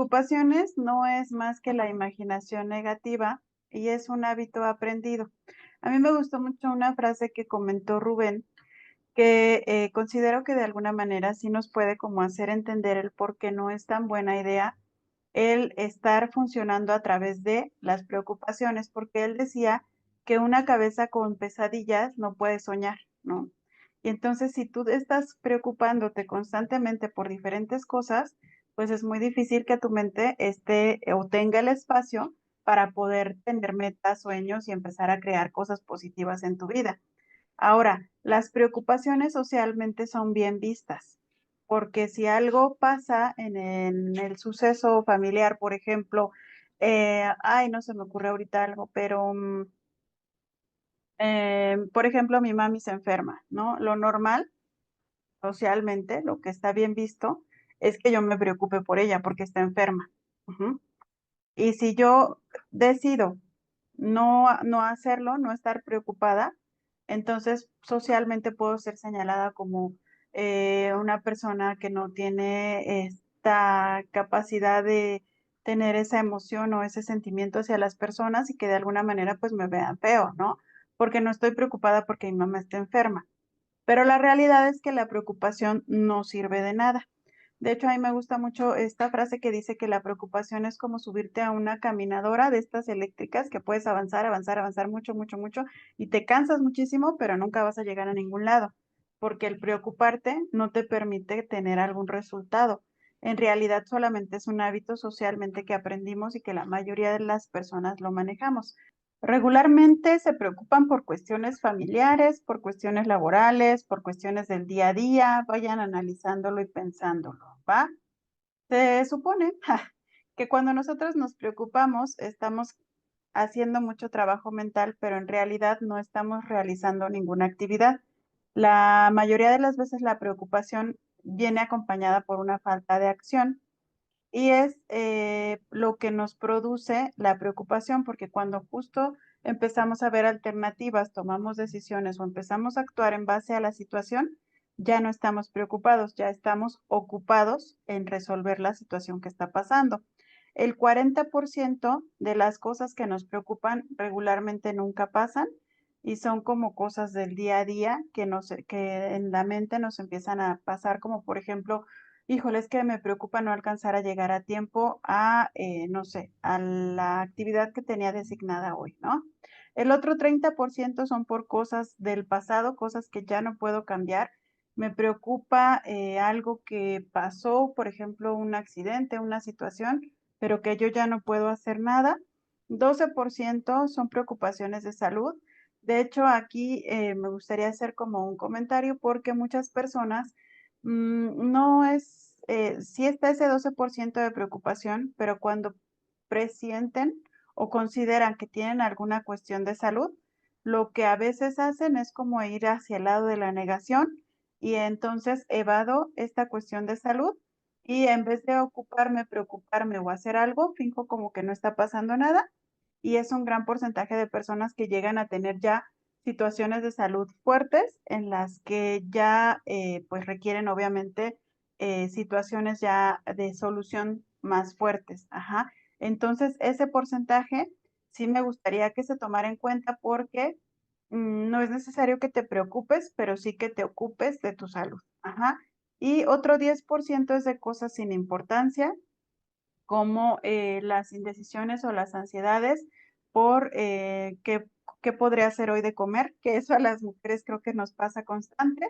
preocupaciones no es más que la imaginación negativa y es un hábito aprendido. A mí me gustó mucho una frase que comentó Rubén, que considero que de alguna manera sí nos puede como hacer entender el por qué no es tan buena idea el estar funcionando a través de las preocupaciones, porque él decía que una cabeza con pesadillas no puede soñar, ¿no? Y entonces, si tú estás preocupándote constantemente por diferentes cosas, pues es muy difícil que tu mente esté o tenga el espacio para poder tener metas, sueños y empezar a crear cosas positivas en tu vida. Ahora, las preocupaciones socialmente son bien vistas, porque si algo pasa en el suceso familiar, por ejemplo, ay, no se me ocurre ahorita algo, pero, por ejemplo, mi mami se enferma, ¿no? Lo normal, socialmente, lo que está bien visto, es que yo me preocupe por ella porque está enferma. Ujú. Y si yo decido no hacerlo, no estar preocupada, entonces socialmente puedo ser señalada como, una persona que no tiene esta capacidad de tener esa emoción o ese sentimiento hacia las personas y que de alguna manera, pues, me vean feo, ¿no? Porque no estoy preocupada porque mi mamá está enferma. Pero la realidad es que la preocupación no sirve de nada. De hecho, a mí me gusta mucho esta frase que dice que la preocupación es como subirte a una caminadora de estas eléctricas que puedes avanzar, avanzar, avanzar mucho, mucho, mucho y te cansas muchísimo, pero nunca vas a llegar a ningún lado, porque el preocuparte no te permite tener algún resultado. En realidad solamente es un hábito socialmente que aprendimos y que la mayoría de las personas lo manejamos. Regularmente se preocupan por cuestiones familiares, por cuestiones laborales, por cuestiones del día a día, vayan analizándolo y pensándolo, ¿va? Se supone que cuando nosotros nos preocupamos estamos haciendo mucho trabajo mental, pero en realidad no estamos realizando ninguna actividad. La mayoría de las veces la preocupación viene acompañada por una falta de acción y es, lo que nos produce la preocupación, porque cuando justo empezamos a ver alternativas, tomamos decisiones o empezamos a actuar en base a la situación, ya no estamos preocupados, ya estamos ocupados en resolver la situación que está pasando. El 40% de las cosas que nos preocupan regularmente nunca pasan y son como cosas del día a día que en la mente nos empiezan a pasar, como por ejemplo, híjole, es que me preocupa no alcanzar a llegar a tiempo a, no sé, a la actividad que tenía designada hoy, ¿no? El otro 30% son por cosas del pasado, cosas que ya no puedo cambiar. Me preocupa algo que pasó, por ejemplo, un accidente, una situación, pero que yo ya no puedo hacer nada. 12% son preocupaciones de salud. De hecho, aquí me gustaría hacer como un comentario porque muchas personas no es, sí está ese 12% de preocupación, pero cuando presienten o consideran que tienen alguna cuestión de salud, lo que a veces hacen es como ir hacia el lado de la negación y entonces evado esta cuestión de salud y en vez de ocuparme, preocuparme o hacer algo, finjo como que no está pasando nada y es un gran porcentaje de personas que llegan a tener ya situaciones de salud fuertes en las que ya, pues, requieren, obviamente, situaciones ya de solución más fuertes. Ajá. Entonces, ese porcentaje sí me gustaría que se tomara en cuenta porque, no es necesario que te preocupes, pero sí que te ocupes de tu salud. Ajá. Y otro 10% es de cosas sin importancia, como, las indecisiones o las ansiedades por, qué podré hacer hoy de comer, que eso a las mujeres creo que nos pasa constante,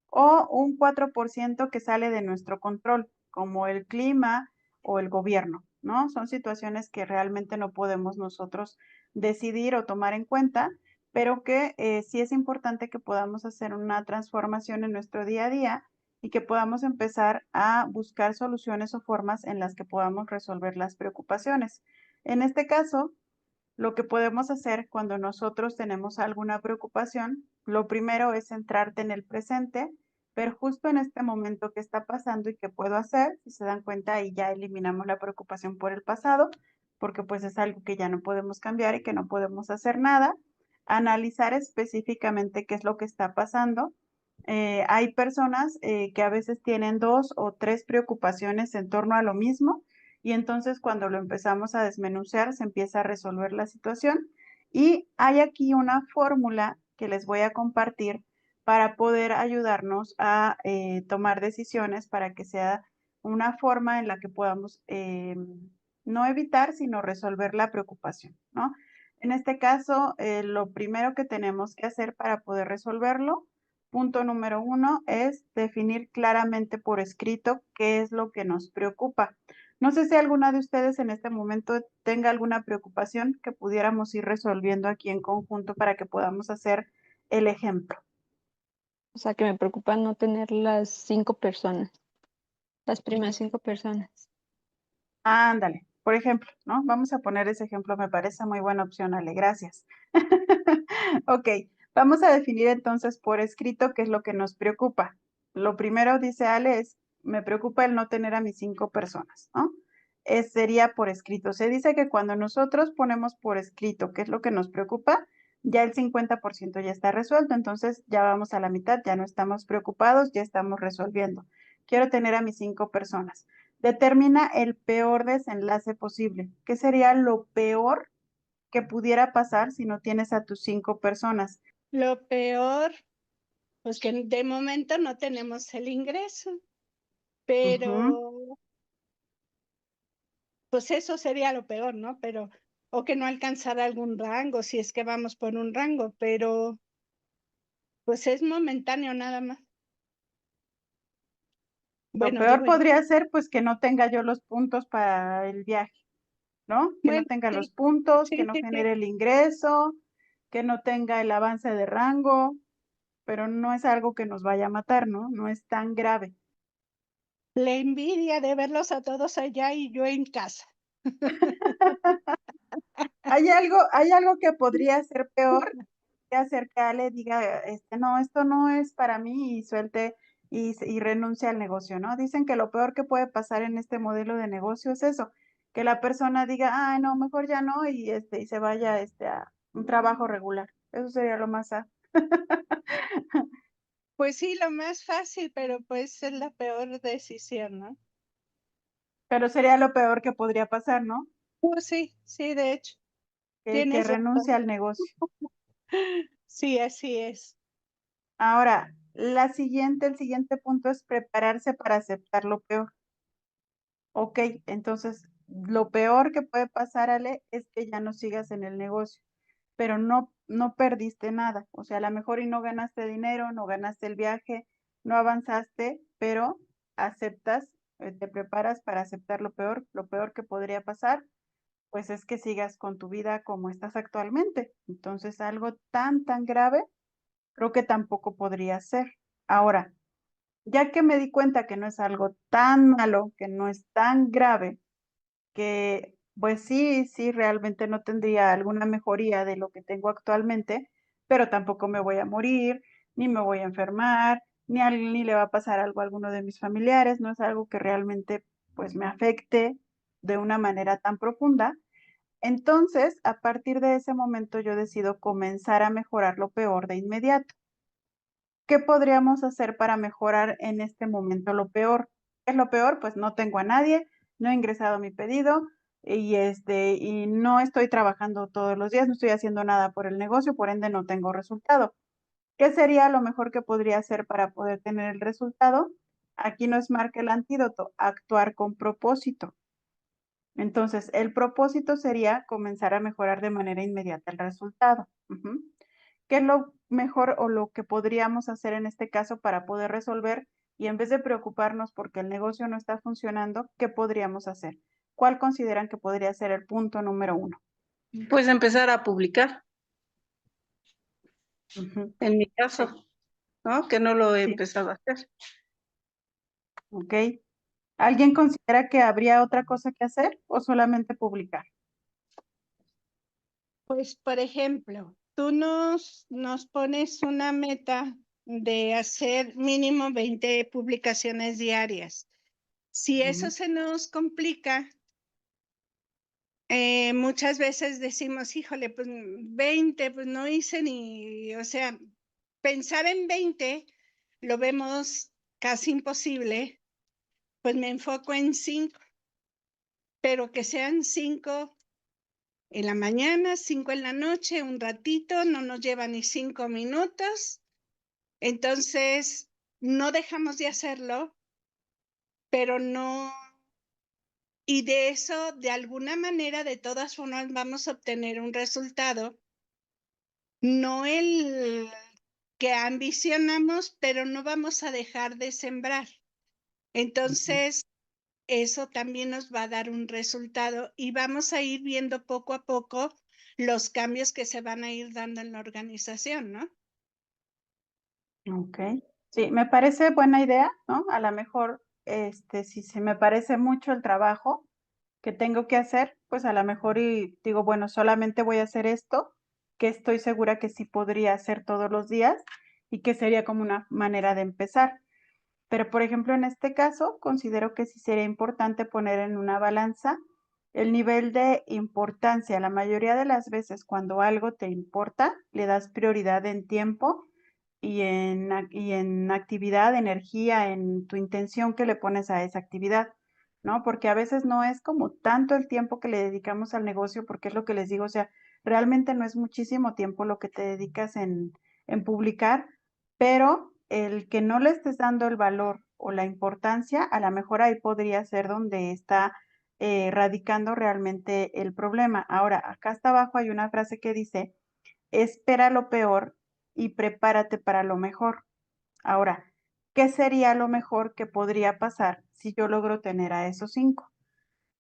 o un 4% que sale de nuestro control, como el clima o el gobierno, ¿no? Son situaciones que realmente no podemos nosotros decidir o tomar en cuenta, pero que, sí es importante que podamos hacer una transformación en nuestro día a día y que podamos empezar a buscar soluciones o formas en las que podamos resolver las preocupaciones. En este caso, lo que podemos hacer cuando nosotros tenemos alguna preocupación, lo primero es centrarte en el presente, ver justo en este momento qué está pasando y qué puedo hacer. Si se dan cuenta, ahí ya eliminamos la preocupación por el pasado, porque pues es algo que ya no podemos cambiar y que no podemos hacer nada. Analizar específicamente qué es lo que está pasando. Hay personas que a veces tienen dos o tres preocupaciones en torno a lo mismo y entonces cuando lo empezamos a desmenuzar se empieza a resolver la situación. Y hay aquí una fórmula que les voy a compartir para poder ayudarnos a tomar decisiones para que sea una forma en la que podamos no evitar, sino resolver la preocupación, ¿no? En este caso, lo primero que tenemos que hacer para poder resolverlo, punto número 1, es definir claramente por escrito qué es lo que nos preocupa. No sé si alguna de ustedes en este momento tenga alguna preocupación que pudiéramos ir resolviendo aquí en conjunto para que podamos hacer el ejemplo. O sea, que me preocupa no tener las 5 personas, las primeras 5 personas. Ándale, por ejemplo, ¿no? Vamos a poner ese ejemplo, me parece muy buena opción, Ale, gracias. Ok, vamos a definir entonces por escrito qué es lo que nos preocupa. Lo primero, dice Ale, es, me preocupa el no tener a mis 5 personas, ¿no? Sería por escrito. Se dice que cuando nosotros ponemos por escrito qué es lo que nos preocupa, ya el 50% ya está resuelto, entonces ya vamos a la mitad, ya no estamos preocupados, ya estamos resolviendo. Quiero tener a mis 5 personas. Determina el peor desenlace posible. ¿Qué sería lo peor que pudiera pasar si no tienes a tus 5 personas? Lo peor, pues que de momento no tenemos el ingreso, pero pues eso sería lo peor, ¿no? Pero, o que no alcanzara algún rango, si es que vamos por un rango, pero pues es momentáneo nada más. Lo Bueno, peor digo yo. podría ser, pues, que no tenga yo los puntos para el viaje, ¿no? Que no Bueno, tenga los sí, puntos, que sí, no sí, sí. genere el ingreso, que no tenga el avance de rango, pero no es algo que nos vaya a matar, ¿no? No es tan grave. La envidia de verlos a todos allá y yo en casa. Hay algo que podría ser peor que hacer que Ale diga, no, esto no es para mí y suelte y renuncie al negocio, ¿no? Dicen que lo peor que puede pasar en este modelo de negocio es eso, que la persona diga, ay, no, mejor ya no, y se vaya, a un trabajo regular. Eso sería lo más Pues sí, lo más fácil, pero pues es la peor decisión, ¿no? pero sería lo peor que podría pasar, ¿no? Pues sí, sí, de hecho, Que tienes renuncie razón. al negocio. Sí, así es. Ahora, el siguiente punto es prepararse para aceptar lo peor. Ok, entonces lo peor que puede pasar, Ale, es que ya no sigas en el negocio, pero no perdiste nada. O sea, a lo mejor y no ganaste dinero, no ganaste el viaje, no avanzaste, pero aceptas, te preparas para aceptar lo peor que podría pasar, pues es que sigas con tu vida como estás actualmente. Entonces, algo tan grave, creo que tampoco podría ser. Ahora, ya que me di cuenta que no es algo tan malo, que no es tan grave, que, pues sí, realmente no tendría alguna mejoría de lo que tengo actualmente, pero tampoco me voy a morir, ni me voy a enfermar, ni le va a pasar algo a alguno de mis familiares, no es algo que realmente, pues, me afecte de una manera tan profunda. Entonces, a partir de ese momento, yo decido comenzar a mejorar lo peor de inmediato. ¿Qué podríamos hacer para mejorar en este momento lo peor? ¿Qué es lo peor? Pues no tengo a nadie, no he ingresado mi pedido y no estoy trabajando todos los días, no estoy haciendo nada por el negocio, por ende no tengo resultado. ¿Qué sería lo mejor que podría hacer para poder tener el resultado? Aquí nos marca el antídoto, actuar con propósito. Entonces, el propósito sería comenzar a mejorar de manera inmediata el resultado. ¿Qué es lo mejor o lo que podríamos hacer en este caso para poder resolver? Y en vez de preocuparnos porque el negocio no está funcionando, ¿qué podríamos hacer? ¿Cuál consideran que podría ser el punto número 1? Pues empezar a publicar, Ujú, en mi sí, caso, ¿no? Que no lo he sí, empezado a hacer. ¿ok? ¿Alguien considera que habría otra cosa que hacer o solamente publicar? Pues, por ejemplo, tú nos pones una meta de hacer mínimo 20 publicaciones diarias. Si eso Ujú, se nos complica, muchas veces decimos, híjole, pues 20, pues no hice ni, o sea, pensar en 20 lo vemos casi imposible, pues me enfoco en 5. pero que sean 5 en la mañana, 5 en la noche, un ratito, no nos lleva ni 5 minutos. Entonces, no dejamos de hacerlo, pero no, y de eso, de alguna manera, de todas formas, vamos a obtener un resultado, no el que ambicionamos, pero no vamos a dejar de sembrar. Entonces, eso también nos va a dar un resultado y vamos a ir viendo poco a poco los cambios que se van a ir dando en la organización, ¿no? Ok, sí, me parece buena idea, ¿no? A lo mejor, si se me parece mucho el trabajo que tengo que hacer, pues a lo mejor y digo, bueno, solamente voy a hacer esto, que estoy segura que sí podría hacer todos los días y que sería como una manera de empezar. Pero, por ejemplo, en este caso, considero que sí sería importante poner en una balanza el nivel de importancia. La mayoría de las veces cuando algo te importa, le das prioridad en tiempo y en actividad, energía, en tu intención que le pones a esa actividad, ¿no? Porque a veces no es como tanto el tiempo que le dedicamos al negocio, porque es lo que les digo, o sea, realmente no es muchísimo tiempo lo que te dedicas en publicar, pero el que no le estés dando el valor o la importancia, a lo mejor ahí podría ser donde está radicando realmente el problema. Ahora, acá hasta abajo hay una frase que dice, espera lo peor y prepárate para lo mejor. Ahora, ¿qué sería lo mejor que podría pasar si yo logro tener a esos 5?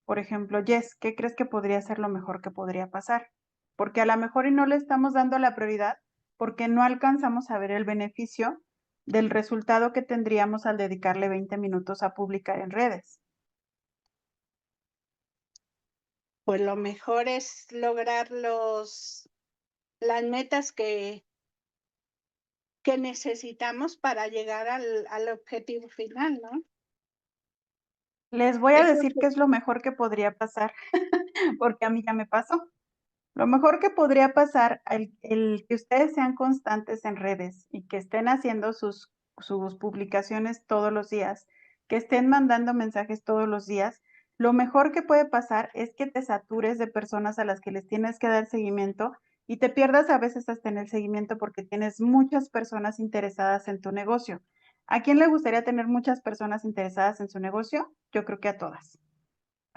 Por ejemplo, Jess, ¿qué crees que podría ser lo mejor que podría pasar? Porque a lo mejor y no le estamos dando la prioridad porque no alcanzamos a ver el beneficio del resultado que tendríamos al dedicarle 20 minutos a publicar en redes. Pues lo mejor es lograr las metas que necesitamos para llegar al objetivo final, ¿no? Les voy a Eso decir qué es lo mejor que podría pasar, porque a mí ya me pasó. Lo mejor que podría pasar, el que ustedes sean constantes en redes y que estén haciendo sus publicaciones todos los días, que estén mandando mensajes todos los días, lo mejor que puede pasar es que te satures de personas a las que les tienes que dar seguimiento y te pierdas a veces hasta en el seguimiento porque tienes muchas personas interesadas en tu negocio. ¿A quién le gustaría tener muchas personas interesadas en su negocio? Yo creo que a todas.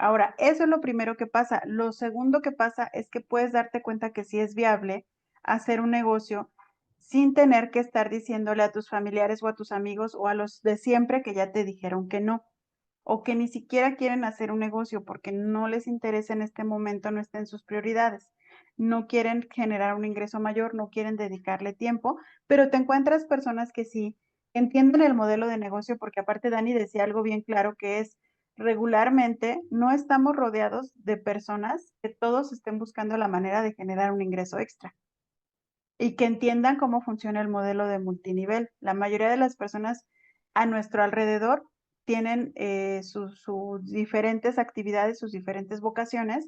Ahora, eso es lo primero que pasa. Lo segundo que pasa es que puedes darte cuenta que sí es viable hacer un negocio sin tener que estar diciéndole a tus familiares o a tus amigos o a los de siempre que ya te dijeron que no, o que ni siquiera quieren hacer un negocio porque no les interesa en este momento, no está en sus prioridades. No quieren generar un ingreso mayor, no quieren dedicarle tiempo, pero te encuentras personas que sí entienden el modelo de negocio, porque aparte Dani decía algo bien claro que es regularmente no estamos rodeados de personas que todos estén buscando la manera de generar un ingreso extra y que entiendan cómo funciona el modelo de multinivel. La mayoría de las personas a nuestro alrededor tienen sus diferentes actividades, sus diferentes vocaciones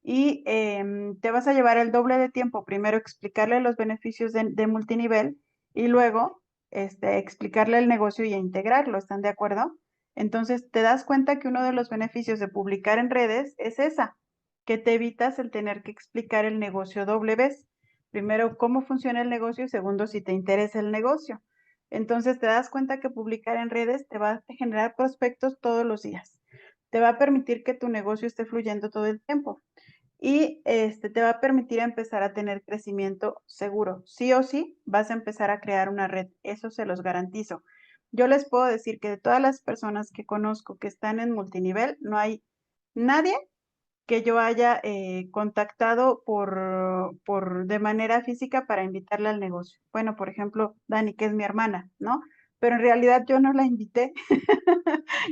y te vas a llevar el doble de tiempo. Primero explicarle los beneficios de multinivel y luego explicarle el negocio y integrarlo. ¿Están de acuerdo? Entonces te das cuenta que uno de los beneficios de publicar en redes es esa, que te evitas el tener que explicar el negocio doble vez. Primero, cómo funciona el negocio y segundo, si te interesa el negocio. Entonces te das cuenta que publicar en redes te va a generar prospectos todos los días. Te va a permitir que tu negocio esté fluyendo todo el tiempo y te va a permitir empezar a tener crecimiento seguro. Sí o sí vas a empezar a crear una red, eso se los garantizo. Yo les puedo decir que de todas las personas que conozco que están en multinivel, no hay nadie que yo haya contactado de manera física para invitarla al negocio. Bueno, por ejemplo, Dani, que es mi hermana, ¿no? Pero en realidad yo no la invité,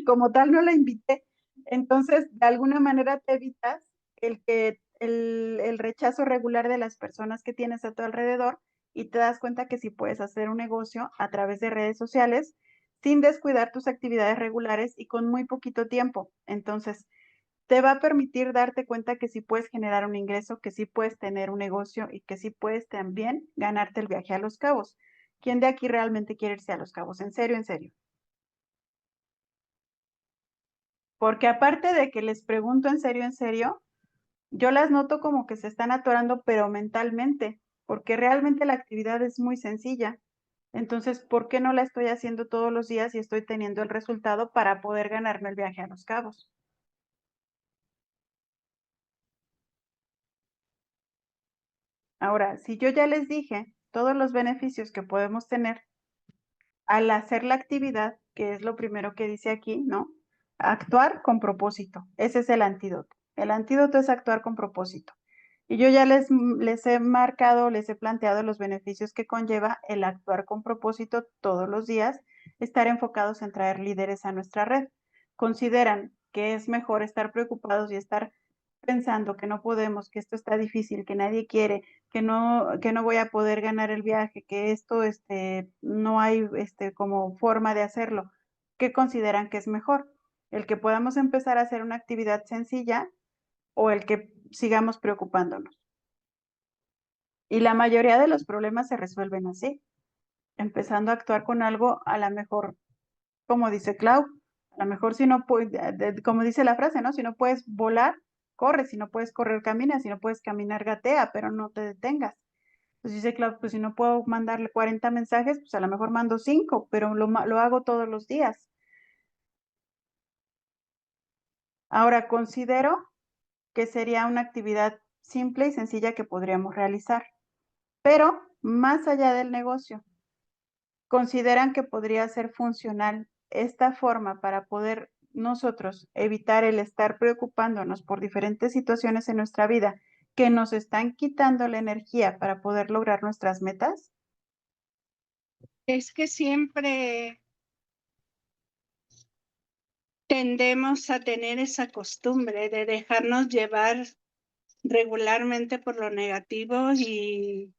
como tal no la invité. Entonces, de alguna manera te evitas el rechazo regular de las personas que tienes a tu alrededor y te das cuenta que sí puedes hacer un negocio a través de redes sociales sin descuidar tus actividades regulares y con muy poquito tiempo. Entonces, te va a permitir darte cuenta que sí puedes generar un ingreso, que sí puedes tener un negocio y que sí puedes también ganarte el viaje a Los Cabos. ¿Quién de aquí realmente quiere irse a Los Cabos? En serio, en serio. Porque aparte de que les pregunto en serio, yo las noto como que se están atorando, pero mentalmente, porque realmente la actividad es muy sencilla. Entonces, ¿por qué no la estoy haciendo todos los días y estoy teniendo el resultado para poder ganarme el viaje a Los Cabos? Ahora, si yo ya les dije todos los beneficios que podemos tener al hacer la actividad, que es lo primero que dice aquí, ¿no? Actuar con propósito. Ese es el antídoto. El antídoto es actuar con propósito. Y yo ya les he marcado, les he planteado los beneficios que conlleva el actuar con propósito todos los días, estar enfocados en traer líderes a nuestra red. Consideran que es mejor estar preocupados y estar pensando que no podemos, que esto está difícil, que nadie quiere, que no voy a poder ganar el viaje, que esto no hay como forma de hacerlo. ¿Qué consideran que es mejor? El que podamos empezar a hacer una actividad sencilla o el que sigamos preocupándonos. Y la mayoría de los problemas se resuelven así, empezando a actuar con algo, a lo mejor, como dice Clau, a lo mejor si no puedes, como dice la frase, ¿no? Si no puedes volar, corre, si no puedes correr, camina, si no puedes caminar, gatea, pero no te detengas. Pues dice Clau, pues si no puedo mandarle 40 mensajes, pues a lo mejor mando 5, pero lo hago todos los días. Ahora, considero que sería una actividad simple y sencilla que podríamos realizar. Pero más allá del negocio, consideran que podría ser funcional esta forma para poder nosotros evitar el estar preocupándonos por diferentes situaciones en nuestra vida que nos están quitando la energía para poder lograr nuestras metas. Es que siempre tendemos a tener esa costumbre de dejarnos llevar regularmente por lo negativo y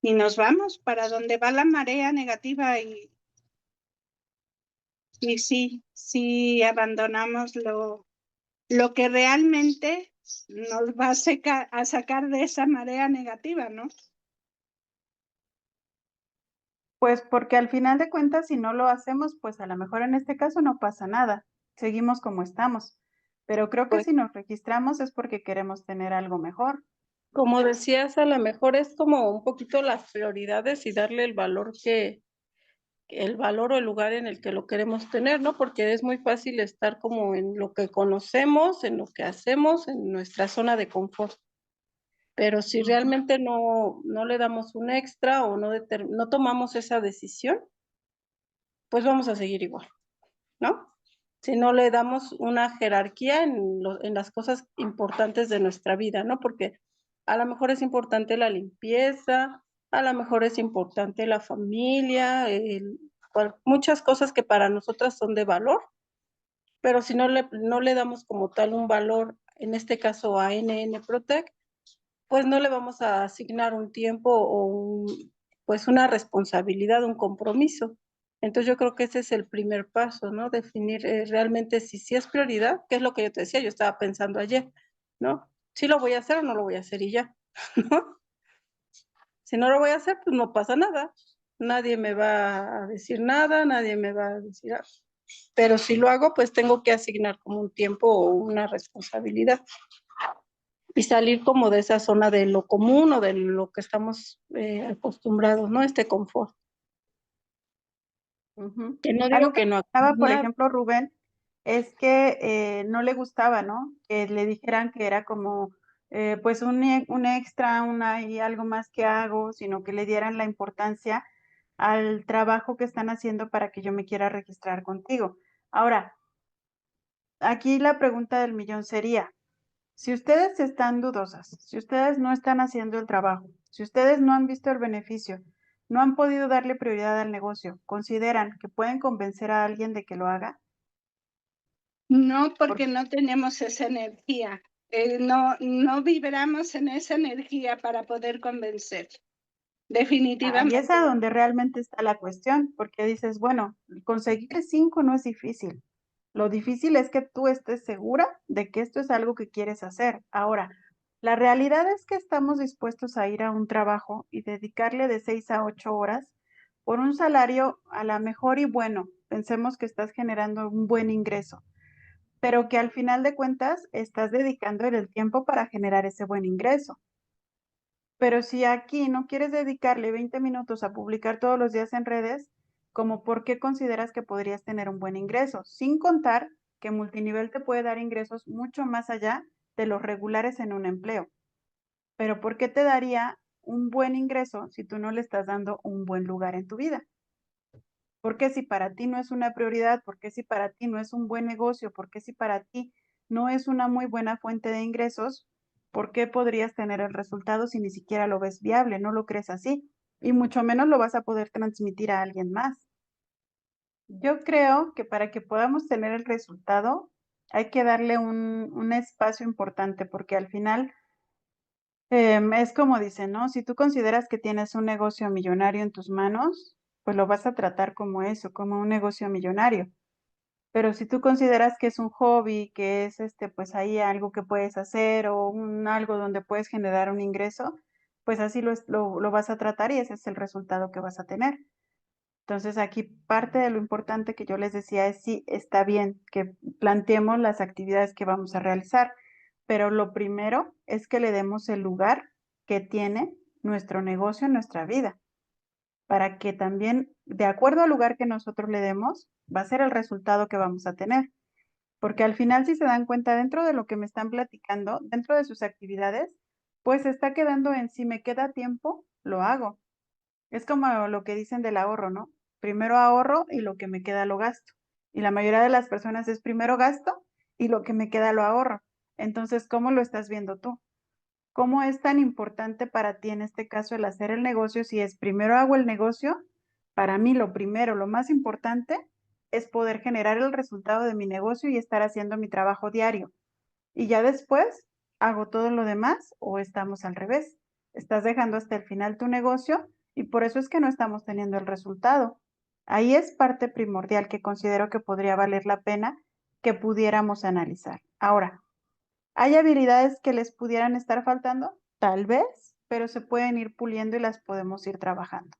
nos vamos para donde va la marea negativa y sí abandonamos lo que realmente nos va a sacar de esa marea negativa, ¿no? Pues porque al final de cuentas, si no lo hacemos, pues a lo mejor en este caso no pasa nada, seguimos como estamos. Pero creo que Pues, si nos registramos es porque queremos tener algo mejor. como decías, a lo mejor es como un poquito las prioridades y darle el valor o el lugar en el que lo queremos tener, ¿no? Porque es muy fácil estar como en lo que conocemos, en lo que hacemos, en nuestra zona de confort. Pero si realmente no le damos un extra o no tomamos esa decisión, pues vamos a seguir igual, ¿no? Si no le damos una jerarquía en las cosas importantes de nuestra vida, ¿no? Porque a lo mejor es importante la limpieza, a lo mejor es importante la familia, muchas cosas que para nosotras son de valor, pero si no le damos como tal un valor, en este caso a NN Protect, pues no le vamos a asignar un tiempo pues una responsabilidad, un compromiso. Entonces yo creo que ese es el primer paso, ¿no? Definir realmente si sí es prioridad, que es lo que yo te decía, yo estaba pensando ayer, ¿no? Si lo voy a hacer o no lo voy a hacer y ya, ¿no? Si no lo voy a hacer, pues no pasa nada. Nadie me va a decir nada, nadie me va a decir algo. Pero si lo hago, pues tengo que asignar como un tiempo o una responsabilidad y salir como de esa zona de lo común o de lo que estamos acostumbrados, ¿no? Este confort. Que no Algo digo que que no pensaba, por nada. ejemplo, Rubén, es que no le gustaba, ¿no? Que le dijeran que era como, pues un extra, y algo más que hago, sino que le dieran la importancia al trabajo que están haciendo para que yo me quiera registrar contigo. Ahora, aquí la pregunta del millón sería, si ustedes están dudosas, si ustedes no están haciendo el trabajo, si ustedes no han visto el beneficio, no han podido darle prioridad al negocio, ¿consideran que pueden convencer a alguien de que lo haga? No, porque no tenemos esa energía. No vibramos en esa energía para poder convencer. Ahí Definitivamente. es a donde realmente está la cuestión, porque dices, bueno, conseguir 5 no es difícil. Lo difícil es que tú estés segura de que esto es algo que quieres hacer. Ahora, la realidad es que estamos dispuestos a ir a un trabajo y dedicarle de 6 a 8 horas por un salario a la mejor y bueno, pensemos que estás generando un buen ingreso, pero que al final de cuentas estás dedicando el tiempo para generar ese buen ingreso. Pero si aquí no quieres dedicarle 20 minutos a publicar todos los días en redes, ¿como por qué consideras que podrías tener un buen ingreso? Sin contar que multinivel te puede dar ingresos mucho más allá de los regulares en un empleo. Pero ¿por qué te daría un buen ingreso si tú no le estás dando un buen lugar en tu vida? ¿Por qué si para ti no es una prioridad? ¿Por qué si para ti no es un buen negocio? ¿Por qué si para ti no es una muy buena fuente de ingresos? ¿Por qué podrías tener el resultado si ni siquiera lo ves viable? No lo crees así. Y mucho menos lo vas a poder transmitir a alguien más. Yo creo que para que podamos tener el resultado hay que darle un espacio importante porque al final es como dicen, ¿no? Si tú consideras que tienes un negocio millonario en tus manos, pues lo vas a tratar como eso, como un negocio millonario. Pero si tú consideras que es un hobby, que es pues ahí algo que puedes hacer o algo donde puedes generar un ingreso, pues así lo vas a tratar y ese es el resultado que vas a tener. Entonces aquí parte de lo importante que yo les decía es sí, está bien que planteemos las actividades que vamos a realizar, pero lo primero es que le demos el lugar que tiene nuestro negocio en nuestra vida, para que también, de acuerdo al lugar que nosotros le demos, va a ser el resultado que vamos a tener. Porque al final, si se dan cuenta, dentro de lo que me están platicando, dentro de sus actividades, pues está quedando en si me queda tiempo, lo hago. Es como lo que dicen del ahorro, ¿no? Primero ahorro y lo que me queda lo gasto. Y la mayoría de las personas es primero gasto y lo que me queda lo ahorro. Entonces, ¿cómo lo estás viendo tú? ¿Cómo es tan importante para ti en este caso el hacer el negocio? Si es primero hago el negocio, para mí lo primero, lo más importante es poder generar el resultado de mi negocio y estar haciendo mi trabajo diario. Y ya después hago todo lo demás o estamos al revés. Estás dejando hasta el final tu negocio y por eso es que no estamos teniendo el resultado. Ahí es parte primordial que considero que podría valer la pena que pudiéramos analizar. Ahora, ¿hay habilidades que les pudieran estar faltando? Tal vez, pero se pueden ir puliendo y las podemos ir trabajando.